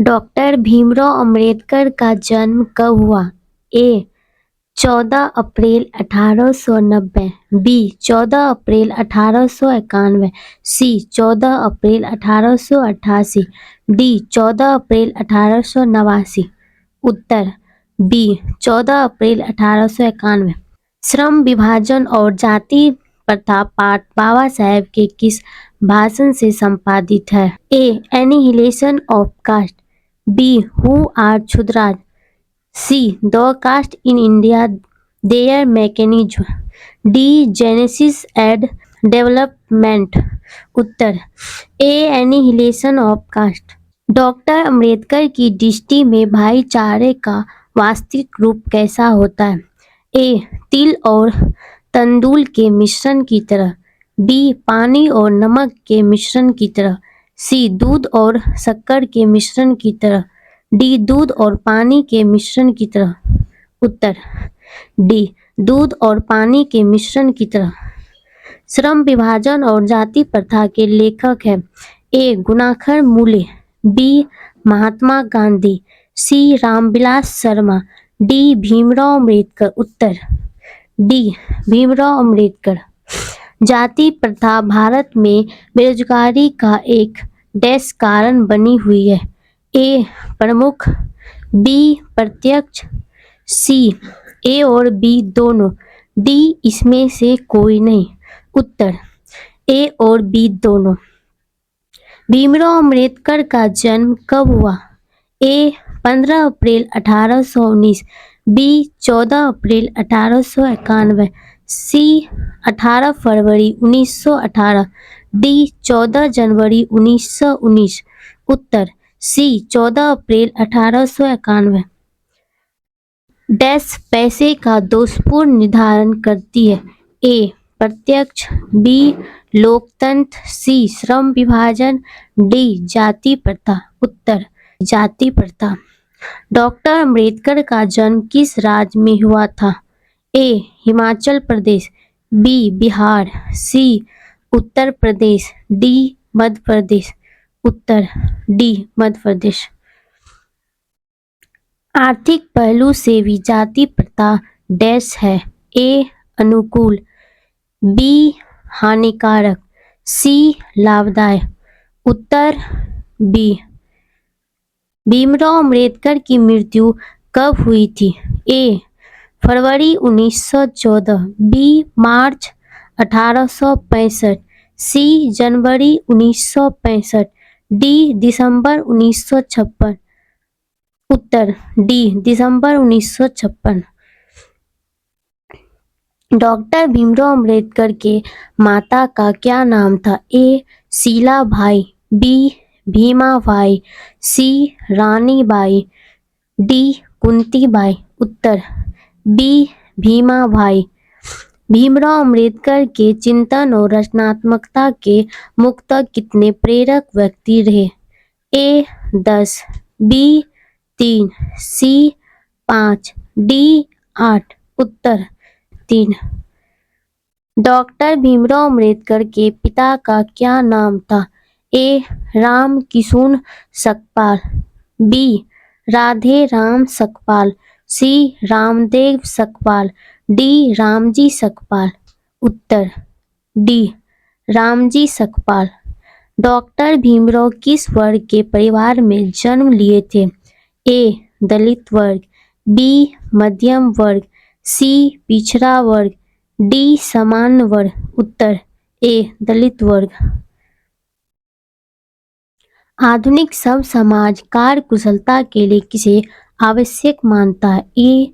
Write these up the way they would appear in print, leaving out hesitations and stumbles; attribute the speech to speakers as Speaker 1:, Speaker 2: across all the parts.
Speaker 1: Doctor Bhimrao Ambedkar का जन्म कब हुआ? ए 14 अप्रैल 1890, बी 14 अप्रैल 1891, सी 14 अप्रैल 1888, डी 14 अप्रैल 1889। उत्तर बी 14 अप्रैल 1891। श्रम विभाजन और जाति प्रथा पाठ बाबा साहेब के किस भाषण से संपादित है? A annihilation of caste, B who are Shudras, C the caste in India their mechanism, D genesis and development. उत्तर A annihilation of caste. Doctor Ambedkar की दृष्टि में भाईचारे का वास्तविक रूप कैसा होता है? ए तिल और तंदूल के मिश्रण की तरह, बी पानी और नमक के मिश्रण की तरह, सी दूध और शक्कर के मिश्रण की तरह, डी दूध और पानी के मिश्रण की तरह। उत्तर डी दूध और पानी के मिश्रण की तरह। श्रम विभाजन और जाति प्रथा के लेखक हैं? ए गुणाखर मूले, बी महात्मा गांधी, सी रामविलास शर्मा, डी भीमराव अम्बेडकर। उत्तर डी भीमराव अम्बेडकर। जाति प्रथा भारत में बेरोजगारी का एक डैश कारण बनी हुई है? ए प्रमुख, बी प्रत्यक्ष, सी ए और बी दोनों, डी इसमें से कोई नहीं। उत्तर ए और बी दोनों। भीमराव अम्बेडकर का जन्म कब हुआ? ए 15 अप्रैल 1819, बी 14 अप्रैल 1891, सी 18 फरवरी 1918, डी 14 जनवरी 1919। उत्तर सी 14 अप्रैल 1891। डैश पैसे का दोषपूर्ण निर्धारण करती है? ए प्रत्यक्ष, बी लोकतंत्र, सी श्रम विभाजन, डी जाति प्रथा। उत्तर जाति प्रथा। डॉक्टर अंबेडकर का जन्म किस राज्य में हुआ था? ए हिमाचल प्रदेश, बी बिहार, सी उत्तर प्रदेश, डी मध्य प्रदेश। उत्तर डी मध्य प्रदेश। आर्थिक पहलू से भी जाति प्रथा डैश है? ए अनुकूल, बी हानिकारक, सी लाभदायक। उत्तर बी। भीमराव अम्बेडकर की मृत्यु कब हुई थी? ए फरवरी 1914, बी मार्च 1865, सी जनवरी 1965, डी दिसंबर 1956। उत्तर डी दिसंबर 1956। डॉक्टर भीमराव अम्बेडकर के माता का क्या नाम था? ए शीला भाई, B Bhima Bai, C Rani Bai, D Kunti Bai. उत्तर बी भीमा भाई। भीमराव अम्बेडकर के चिंतन और रचनात्मकता के मुख्य कितने प्रेरक व्यक्ति रहे? ए 10, बी 3, सी 5, डी 8। उत्तर 3। डॉक्टर भीमराव अम्बेडकर के पिता का क्या नाम था? ए राम किशुन सकपाल, बी राधे राम सकपाल, सी रामदेव सकपाल, डी रामजी सकपाल। उत्तर डी रामजी सकपाल। डॉक्टर भीमराव किस वर्ग के परिवार में जन्म लिए थे? ए दलित वर्ग, बी मध्यम वर्ग, सी पिछड़ा वर्ग, डी सामान्य वर्ग। उत्तर ए दलित वर्ग। आधुनिक सब समाज कार्य कुशलता के लिए किसे आवश्यक मानता है? ए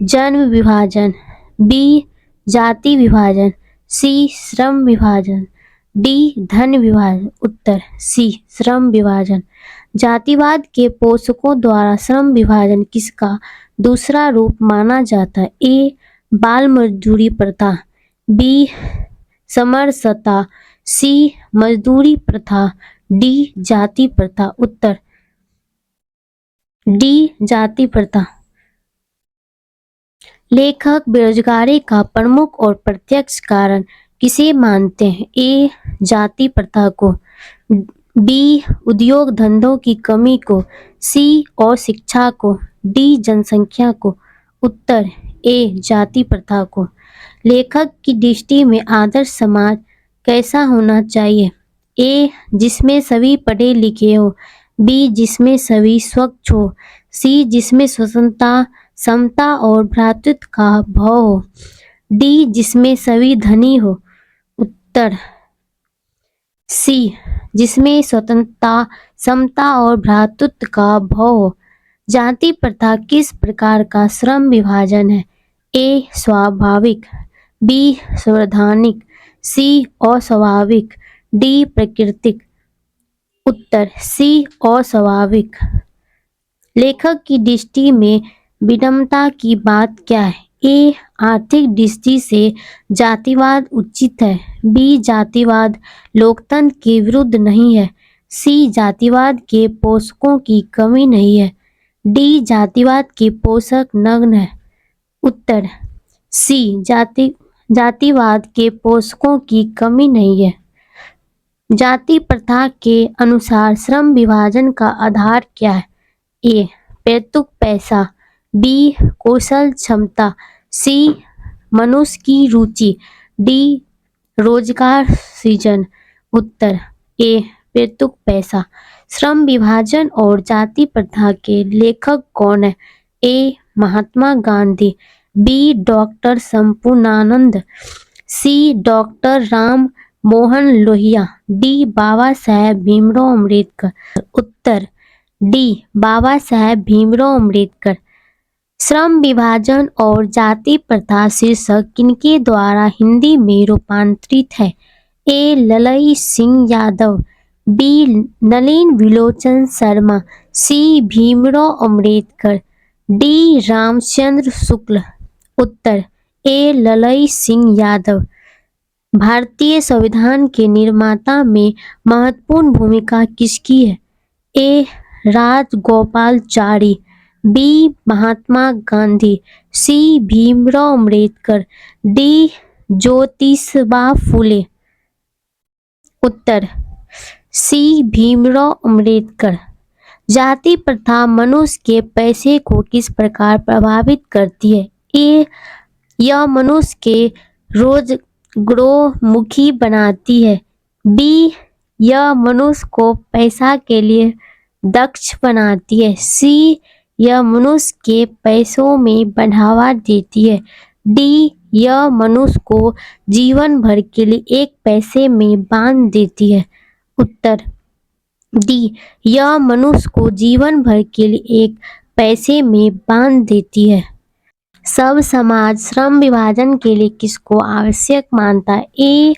Speaker 1: जन्म विभाजन, बी जाति विभाजन, सी श्रम विभाजन, डी धन विभाजन। उत्तर सी श्रम विभाजन। जातिवाद के पोषकों द्वारा श्रम विभाजन किसका दूसरा रूप माना जाता है? ए बाल मजदूरी प्रथा, बी समरसता, सी मजदूरी प्रथा, डी जाति प्रथा। उत्तर डी जाति प्रथा। लेखक बेरोजगारी का प्रमुख और प्रत्यक्ष कारण किसे मानते हैं? ए जाति प्रथा को, बी उद्योग धंधों की कमी को, सी और शिक्षा को, डी जनसंख्या को। उत्तर ए जाति प्रथा को। लेखक की दृष्टि में आदर्श समाज कैसा होना चाहिए? ए जिसमें सभी पढ़े लिखे हो, बी जिसमें सभी स्वच्छ हो, सी जिसमें स्वतंत्रता, समता और भ्रातृत्व का भाव हो, डी जिसमें सभी धनी हो। उत्तर सी जिसमें स्वतंत्रता, समता और भ्रातृत्व का भाव हो। जाति प्रथा किस प्रकार का श्रम विभाजन है? ए स्वाभाविक, बी संवैधानिक, सी अस्वाभाविक, डी प्राकृतिक। उत्तर सी अस्वाभाविक। लेखक की दृष्टि में विषमता की बात क्या है? ए आर्थिक दृष्टि से जातिवाद उचित है, बी जातिवाद लोकतंत्र के विरुद्ध नहीं है, सी जातिवाद के पोषकों की कमी नहीं है, डी जातिवाद के पोषक नग्न है। उत्तर सी जातिवाद के पोषकों की कमी नहीं है। जाति प्रथा के अनुसार श्रम विभाजन का आधार क्या है? ए पैतृक पैसा, बी कौशल क्षमता, सी मनुष्य की रुचि, डी रोजगार सृजन। उत्तर ए पैतृक पैसा। श्रम विभाजन और जाति प्रथा के लेखक कौन है? ए महात्मा गांधी, बी डॉक्टर संपूर्णानंद, सी डॉक्टर राम मोहन लोहिया, डी बाबा साहेब भीमराव अम्बेडकर। उत्तर डी बाबा साहेब भीमराव अम्बेडकर। श्रम विभाजन और जाति प्रथा शीर्षक किनके द्वारा हिंदी में रूपांतरित है? ए ललई सिंह यादव, बी नलिन विलोचन शर्मा, सी भीमराव अम्बेडकर, डी रामचंद्र शुक्ल। उत्तर ए ललई सिंह यादव। भारतीय संविधान के निर्माता में महत्वपूर्ण भूमिका किसकी है? ए राजगोपालाचारी, बी महात्मा गांधी, सी भीमराव अम्बेडकर, डी ज्योतिबा फुले। उत्तर सी भीमराव अम्बेडकर। जाति प्रथा मनुष्य के पैसे को किस प्रकार प्रभावित करती है? ए यह मनुष्य के रोजगारोन्मुखी बनाती है, बी यह मनुष्य को पैसा के लिए दक्ष बनाती है, सी यह मनुष्य के पैसों में बढ़ावा देती है, डी यह मनुष्य को जीवन भर के लिए एक पैसे में बांध देती है। उत्तर डी यह मनुष्य को जीवन भर के लिए एक पैसे में बांध देती है। सब समाज श्रम विभाजन के लिए किसको आवश्यक मानता है? ए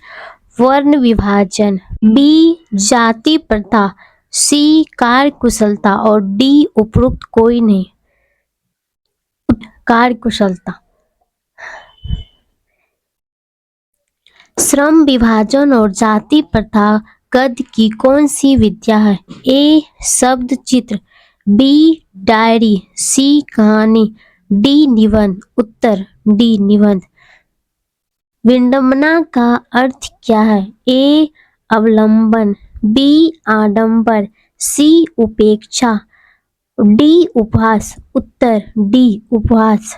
Speaker 1: वर्ण विभाजन, बी जाति प्रथा, सी कार्यकुशलता और डी उपरोक्त कोई नहीं। कार्यकुशलता। श्रम विभाजन और जाति प्रथा गद्य की कौन सी विद्या है? ए शब्द चित्र, बी डायरी, सी कहानी, डी निबंध। उत्तर डी निबंध। विडंबना का अर्थ क्या है? ए अवलंबन, बी आडंबर, सी उपेक्षा, डी उपहास। उत्तर डी उपहास।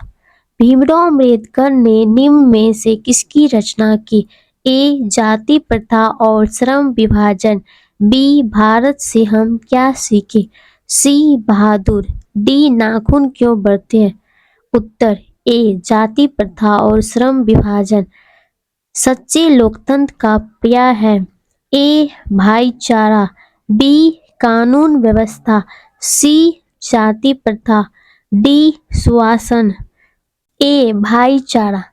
Speaker 1: भीमराव अम्बेडकर ने निम्न में से किसकी रचना की? ए जाति प्रथा और श्रम विभाजन, बी भारत से हम क्या सीखे, सी बहादुर, डी नाखून क्यों बढ़ते हैं। उत्तर ए जाति प्रथा और श्रम विभाजन। सच्चे लोकतंत्र का पर्याय है? ए भाईचारा, बी कानून व्यवस्था, सी जाति प्रथा, डी सुशासन। ए भाईचारा।